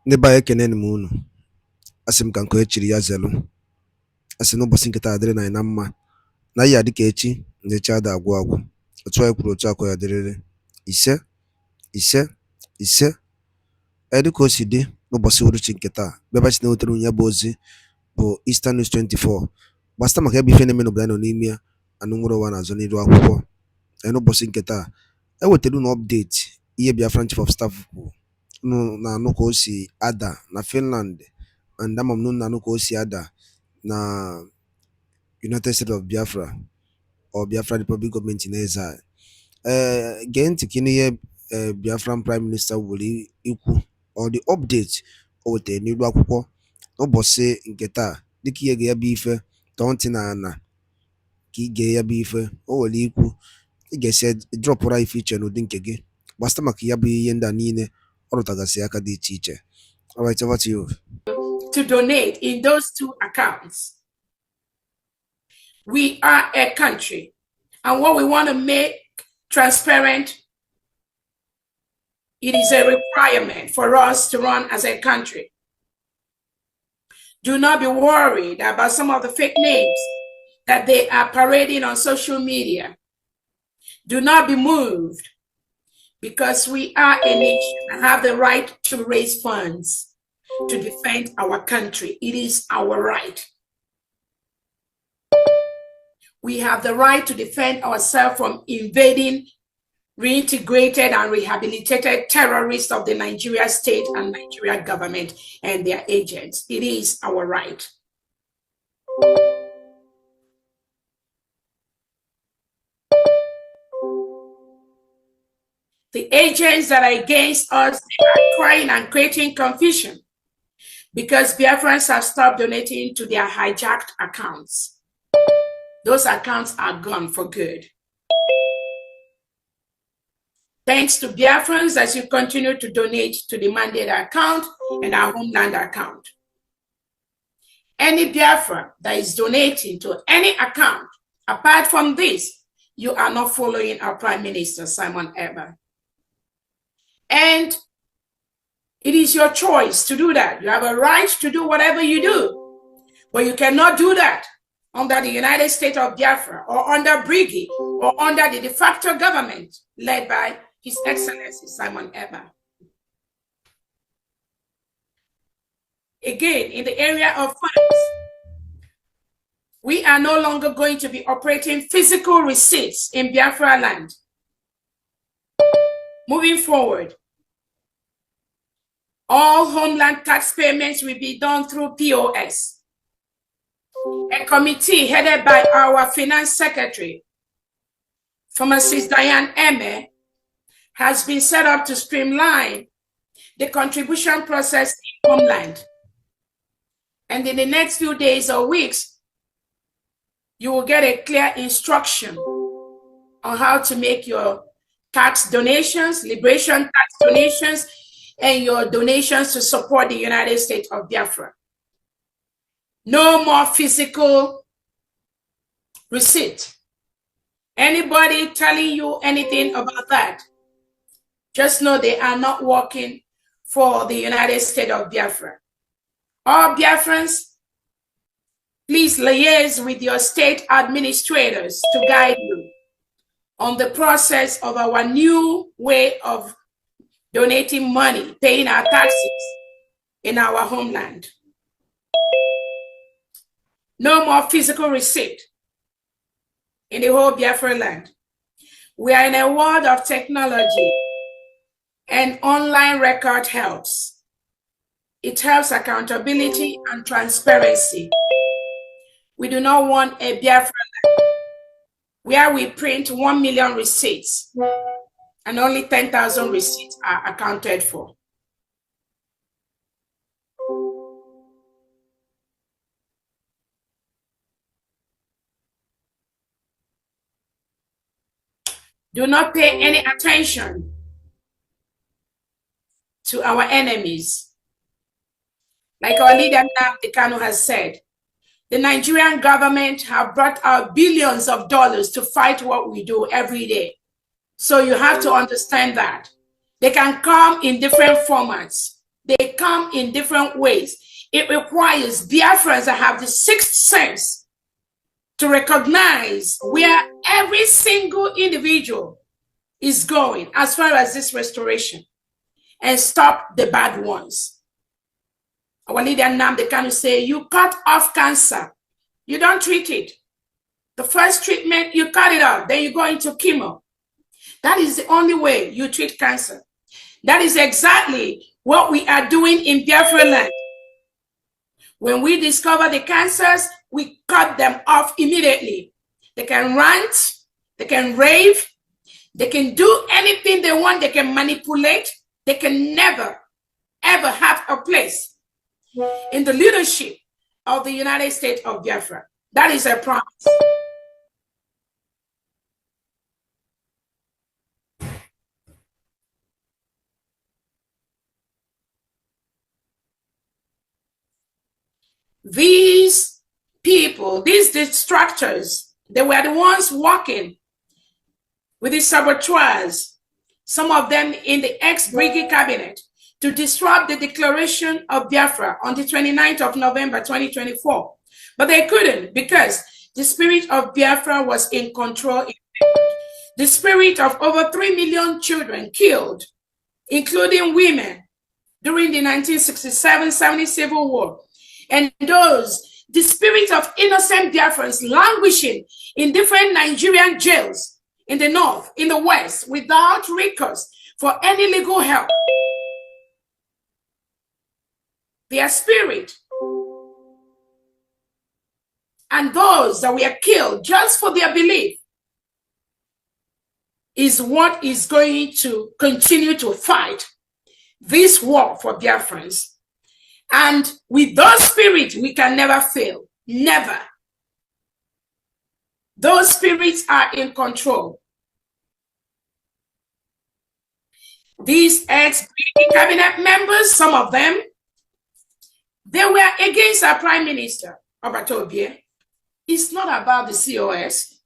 Neba ekene munu. Asim kanko echiri ya zelu. Asi n'ụbọchị nketa adịrị na ina mma. Na ya dịka echi na-echi ada agwụ agwụ. Otu anyị kwuru otu akọ ya dịrịrị. Ise ise. Dịka o si dị n'ụbọchị uhuruchi nketa bịaba chi na-ewetara onye bụ ozi bụ Eastern News 24 gbasịta maka ebe ife na-eme n'obodo anyị nọ n'ime ya anụ nwere ụwa na-azụ n'iru akwụkwọ. N'ụbọchị nketa ewetara unu update ihe Biafran Chief of Staff kwuru. Unu na-anụ ka o si ada na Finland and ama m na unu na-anụ ka o si ada na United States of Biafra or Biafra Republic Government in exile. Gee ntị ka ihe Biafran Prime Minister were ikwu or the update o wetara n'iru akwụkwọ n'ụbọchị nke taa dịka ihe ga-ya bụ ife tọọ ntị na ana ka ị gee ya bụ ife o were ikwu ị ga-esi dropụra ife iche n'ụdị nke gị gbasịta maka ya bụ ihe ndị a niile ọ rụtagasị aka dị iche iche. All right, over to you. To donate in those two accounts. We are a country, and what we want to make transparent, it is a requirement for us to run as a country. Do not be worried about some of the fake names that they are parading on social media. Do not be moved, because we are a nation and have the right to raise funds to defend our country. It is our right. We have the right to defend ourselves from invading, reintegrated and rehabilitated terrorists of the Nigeria state and Nigeria government and their agents. It is our right. The agents that are against us are crying and creating confusion because Biafrans have stopped donating to their hijacked accounts. Those accounts are gone for good. Thanks to Biafrans as you continue to donate to the mandate account and our homeland account. Any Biafra that is donating to any account, apart from this, you are not following our Prime Minister, Simon Eber. And it is your choice to do that. You have a right to do whatever you do, but you cannot do that under the United States of Biafra or under Briggy or under the de facto government led by His Excellency Simon Eber. Again, in the area of funds, we are no longer going to be operating physical receipts in Biafra land. Moving forward, all homeland tax payments will be done through POS. A committee headed by our Finance Secretary, Pharmacist Diane Eme, has been set up to streamline the contribution process in homeland. And in the next few days or weeks, you will get a clear instruction on how to make your tax donations, liberation tax donations, and your donations to support the United States of Biafra. No more physical receipt. Anybody telling you anything about that, just know they are not working for the United States of Biafra. All Biafrans, please liaise with your state administrators to guide you on the process of our new way of donating money, paying our taxes in our homeland. No more physical receipt in the whole Biafra land. We are in a world of technology, and online record helps. It helps accountability and transparency. We do not want a Biafra land where we print 1 million receipts and only 10,000 receipts are accounted for. Do not pay any attention to our enemies. Like our leader Nnamdi Kanu has said, the Nigerian government have brought out billions of dollars to fight what we do every day. So you have to understand that. They can come in different formats, they come in different ways. It requires Biafrans that have the sixth sense to recognize where every single individual is going as far as this restoration and stop the bad ones. Our leader Nnamdi Kanu say, you cut off cancer, you don't treat it. The first treatment, you cut it off, then you go into chemo. That is the only way you treat cancer. That is exactly what we are doing in Biafra land. When we discover the cancers, we cut them off immediately. They can rant, they can rave, they can do anything they want, they can manipulate. They can never, ever have a place in the leadership of the United States of Biafra. That is a promise. These people, these distractors, they were the ones working with the saboteurs, some of them in the ex-Brigade cabinet, to disrupt the declaration of Biafra on the 29th of November 2024. But they couldn't, because the spirit of Biafra was in control. The spirit of over 3 million children killed, including women, during the 1967-70 Civil War. And the spirit of innocent Biafrans languishing in different Nigerian jails in the north, in the west, without recourse for any legal help. Their spirit and those that were killed just for their belief is what is going to continue to fight this war for Biafrans. And with those spirits, we can never fail. Never. Those spirits are in control. These ex-cabinet members, some of them, they were against our Prime Minister, Obatobie. It's not about the COS.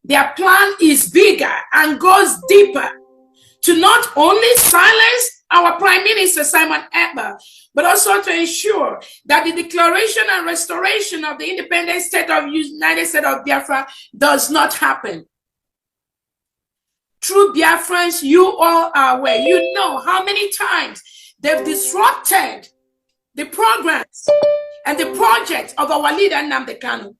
Their plan is bigger and goes deeper to not only silence our Prime Minister, Simon Ekpa, but also to ensure that the declaration and restoration of the independent state of United States of Biafra does not happen. True Biafrans, you all are aware. You know how many times they've disrupted the programs and the projects of our leader, Nnamdi Kanu.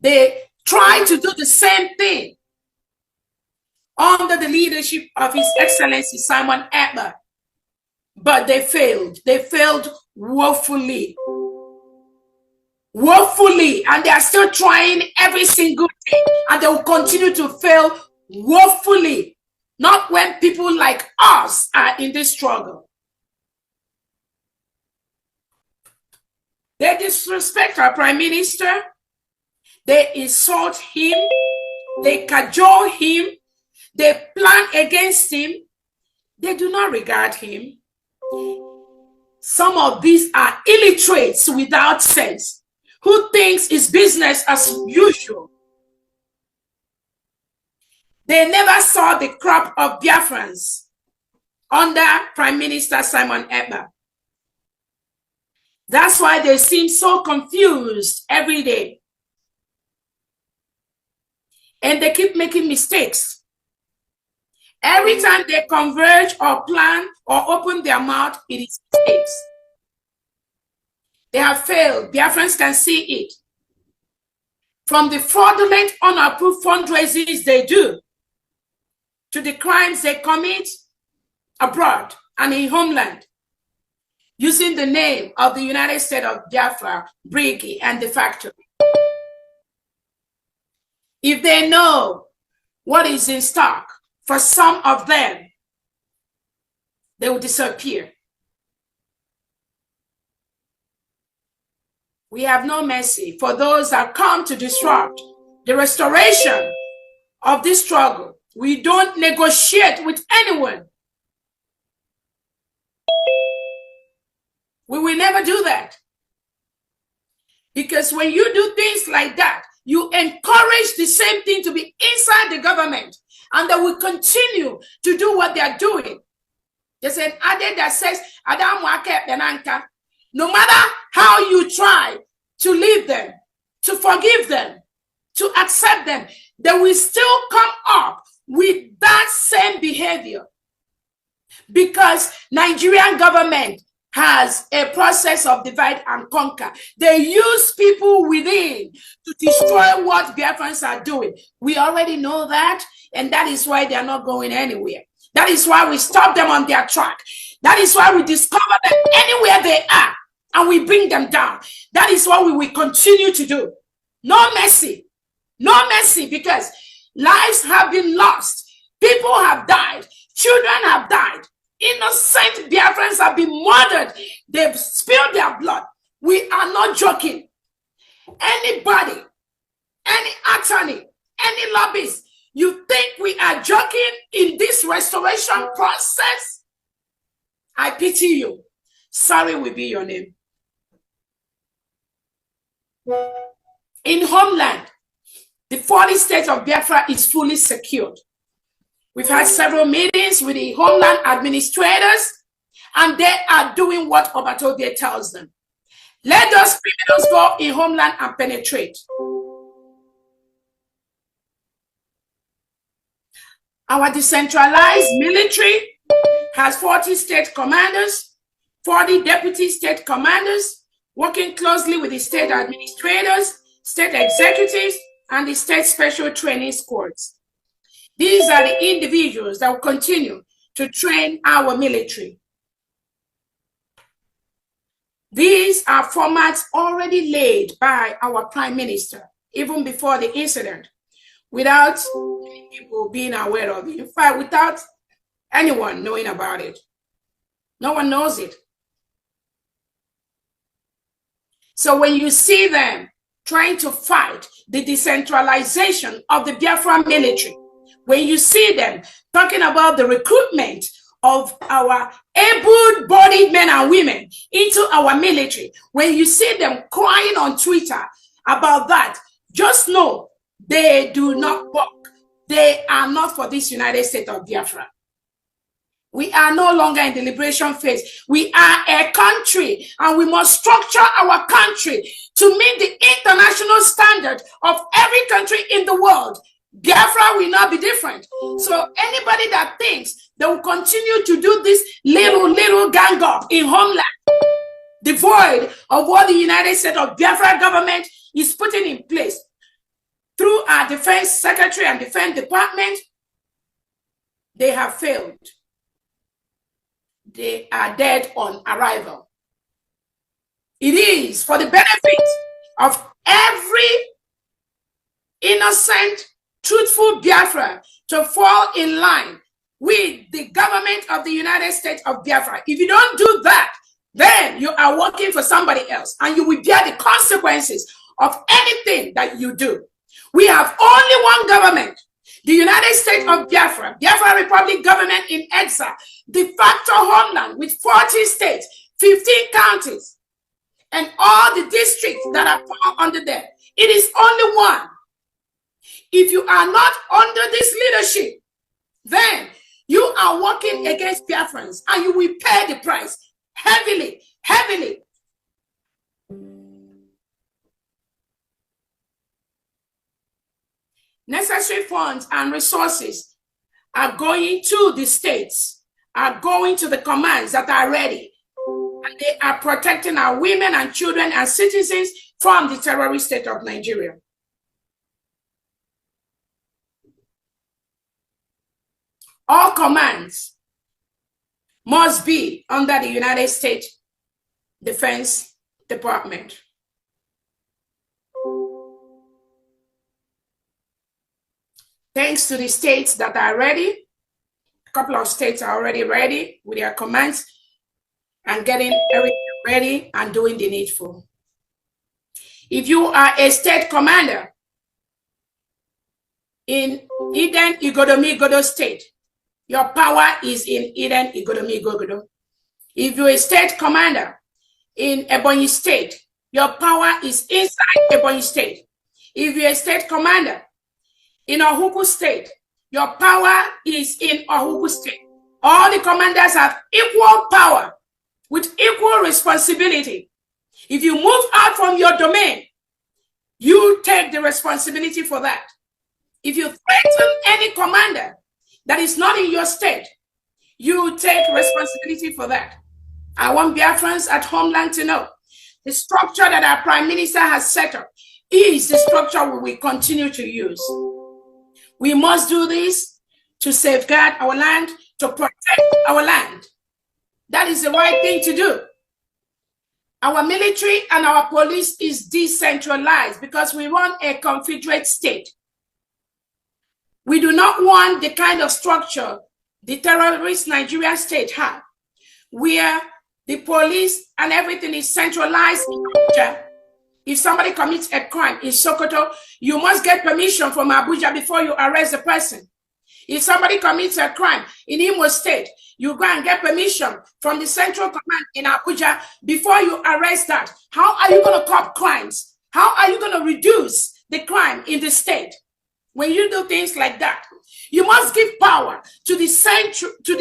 They try to do the same thing under the leadership of His Excellency Simon Ekpa. But they failed. They failed woefully. Woefully. And they are still trying every single day. And they will continue to fail woefully. Not when people like us are in this struggle. They disrespect our Prime Minister. They insult him. They cajole him. They plan against him. They do not regard him. Some of these are illiterates without sense, who thinks it's business as usual. They never saw the crop of Biafrans under Prime Minister Simon Ekpa. That's why they seem so confused every day. And they keep making mistakes. Every time they converge or plan or open their mouth, it is mistakes. They have failed. Biafrans can see it. From the fraudulent, unapproved fundraisers they do, to the crimes they commit abroad and in homeland, using the name of the United States of Biafra, Brigade, and the factory. If they know what is in stock, for some of them, they will disappear. We have no mercy for those that come to disrupt the restoration of this struggle. We don't negotiate with anyone. We will never do that. Because when you do things like that, you encourage the same thing to be inside the government. And they will continue to do what they are doing. There's an adage that says, no matter how you try to leave them, to forgive them, to accept them, they will still come up with that same behavior. Because Nigerian government has a process of divide and conquer. They use people within to destroy what Biafrans are doing. We already know that, and that is why they are not going anywhere. That is why we stop them on their track. That is why we discover them anywhere they are, and we bring them down. That is what we will continue to do. No mercy. No mercy, because lives have been lost. People have died. Children have died. Innocent Biafrans have been murdered. They've spilled their blood. We are not joking. Anybody, any attorney, any lobbyist, you think we are joking in this restoration process? I pity you. Sorry will be your name. In homeland, the 40 states of Biafra is fully secured. We've had several meetings with the homeland administrators, and they are doing what Obatode tells them. Let those criminals go in homeland and penetrate. Our decentralized military has 40 state commanders, 40 deputy state commanders, working closely with the state administrators, state executives, and the state special training squads. These are the individuals that will continue to train our military. These are formats already laid by our Prime Minister, even before the incident, without people being aware of it. In fact, without anyone knowing about it. No one knows it. So when you see them trying to fight the decentralization of the Biafra military, when you see them talking about the recruitment of our able-bodied men and women into our military, when you see them crying on Twitter about that, just know they do not work. They are not for this United States of Biafra. We are no longer in the liberation phase. We are a country, and we must structure our country to meet the international standard of every country in the world. Biafra will not be different. So anybody that thinks they will continue to do this little gang up in homeland, devoid of what the United States of Biafra government is putting in place through our defense secretary and defense department, they have failed. They are dead on arrival. It is for the benefit of every innocent, truthful Biafra to fall in line with the government of the United States of Biafra. If you don't do that, then you are working for somebody else, and you will bear the consequences of anything that you do. We have only one government, the United States of Biafra, Biafra Republic government in exile, de facto homeland with 40 states, 15 counties, and all the districts that are fall under there. It is only one. If you are not under this leadership, then you are working against Biafrans, and you will pay the price heavily, heavily. Necessary funds and resources are going to the states, are going to the commands that are ready, and they are protecting our women and children and citizens from the terrorist state of Nigeria. All commands must be under the United States Defense Department. Thanks to the states that are ready, a couple of states are already ready with their commands and getting everything ready and doing the needful. If you are a state commander in Eden Igodomi-Godo state, your power is in Eden Igodomi-Godo. If you're a state commander in Ebonyi state, your power is inside Ebonyi state. If you're a state commander in Ohuku state, your power is in Ohuku state. All the commanders have equal power with equal responsibility. If you move out from your domain, you take the responsibility for that. If you threaten any commander that is not in your state, you take responsibility for that. I want Biafrans at homeland to know the structure that our Prime Minister has set up is the structure we will continue to use. We must do this to safeguard our land, to protect our land. That is the right thing to do. Our military and our police is decentralized because we want a confederate state. We do not want the kind of structure the terrorist Nigerian state have, where the police and everything is centralized in Abuja. If somebody commits a crime in Sokoto, you must get permission from Abuja before you arrest the person. If somebody commits a crime in Imo State, you go and get permission from the central command in Abuja before you arrest that. How are you going to curb crimes? How are you going to reduce the crime in the state? When you do things like that, you must give power to the central, to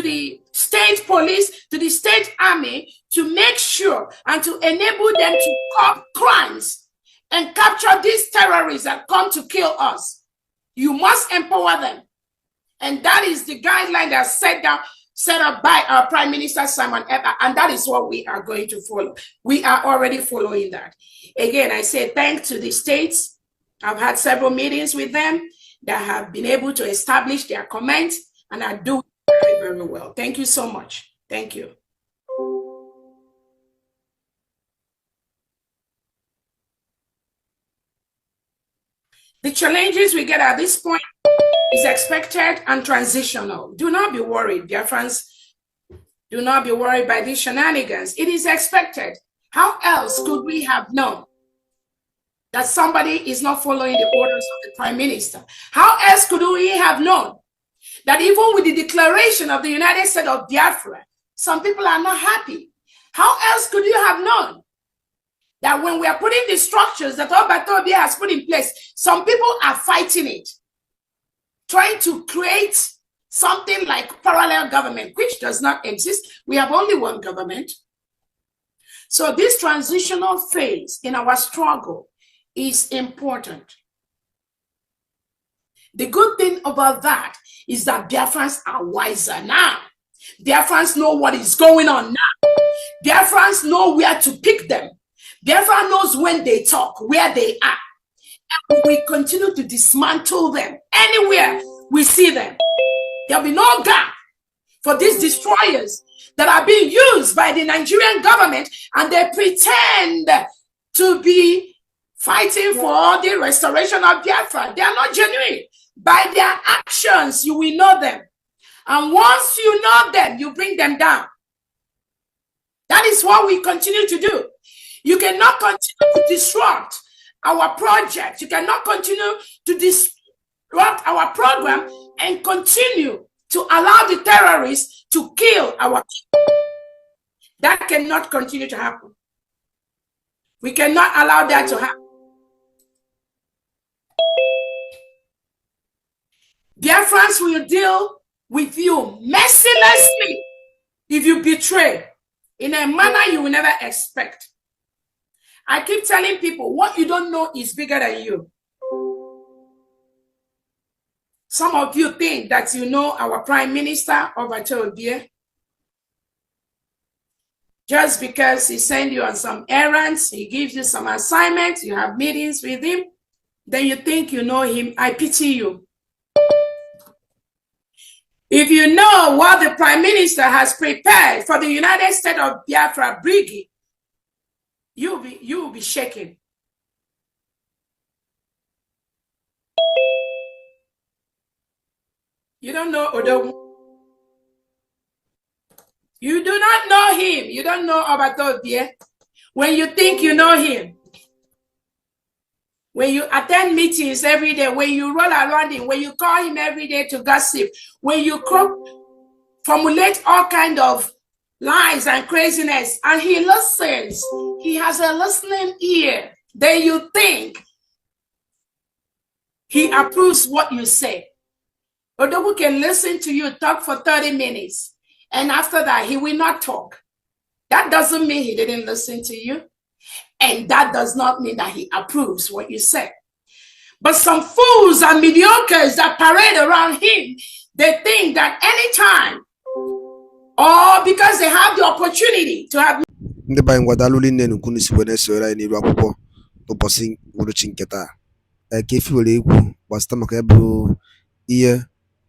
the state police, to the state army, to make sure and to enable them to curb crimes and capture these terrorists that come to kill us. You must empower them. And that is the guideline that's set up by our Prime Minister Simon Ekpa, and that is what we are going to follow. We are already following that. Again, I say thanks to the states. I've had several meetings with them that have been able to establish their comments and are doing very, very well. Thank you so much. Thank you. The challenges we get at this point is expected and transitional. Do not be worried, dear friends. Do not be worried by these shenanigans. It is expected. How else could we have known that somebody is not following the orders of the Prime Minister? How else could we have known that even with the declaration of the United States of Biafra, some people are not happy? How else could you have known that when we are putting the structures that Obatobia has put in place, some people are fighting it, trying to create something like parallel government, which does not exist. We have only one government. So this transitional phase in our struggle is important. The good thing about that is that Biafrans are wiser now. Biafrans know what is going on now. Biafrans know where to pick them. Biafra knows when they talk, where they are. And we continue to dismantle them anywhere we see them. There'll be no gap for these destroyers that are being used by the Nigerian government, and they pretend to be fighting for the restoration of Biafra. They are not genuine. By their actions, you will know them. And once you know them, you bring them down. That is what we continue to do. You cannot continue to disrupt our project. You cannot continue to disrupt our program and continue to allow the terrorists to kill our people. That cannot continue to happen. We cannot allow that to happen. Biafrans will deal with you mercilessly if you betray in a manner you will never expect. I keep telling people, what you don't know is bigger than you. Some of you think that you know our Prime Minister Obatobia just because he sends you on some errands, he gives you some assignments, you have meetings with him, then you think you know him. I pity you. If you know what the Prime Minister has prepared for the United States of Biafra Brigade, you will be shaken. You don't know Odogu. You do not know him. You don't know Obatobia. When you think you know him, when you attend meetings every day, when you roll around him, when you call him every day to gossip, when you formulate all kinds of lies and craziness, and he listens, he has a listening ear, then you think he approves what you say. Odogu can listen to you talk for 30 minutes, and after that, he will not talk. That doesn't mean he didn't listen to you, and that does not mean that he approves what you say. But some fools and mediocres that parade around him, they think that anytime, or because they have the opportunity to have. Ndị be anyị ngwadalụ nne nnukwu n'isi wee na-esonyere anyị n'iru akwụkwọ n'ụbọchị uhuruchi nke taa. Ka efi were ekwu gbasịta maka ya bụ ihe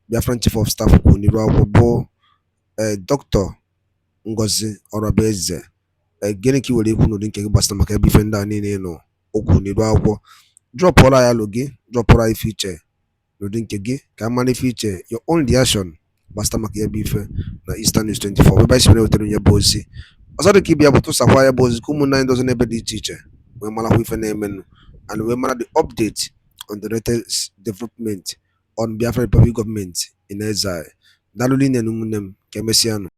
Biafran Chief of Staff kwuru n'iru akwụkwọ bụ Dr. NGOZI Orabaeze. Gịnị ka i were ekwu n'ụdị nke gị gbasịta maka ya bụ ife ndị a niile nọ okwu n'iru akwụkwọ? Drọpụọla ya alụ gị, drọpụọla ife iche n'ụdị nke gị ka a mara ife iche, your own reaction gbasịta maka ya bụ ife na Eastern News 24 ebe anyị si wetara onye bụ ozi. Ọzọ dị ka ibe ya bụ tụsakwa ya bụ ozi ka ụmụnne anyị dozi n'ebe dị iche iche wee marakwa ife na-emenụ and wee mara the update on the latest development on Biafra Republic government in exile. Daalụ rinne ụmụnne m, ka emesịanụ.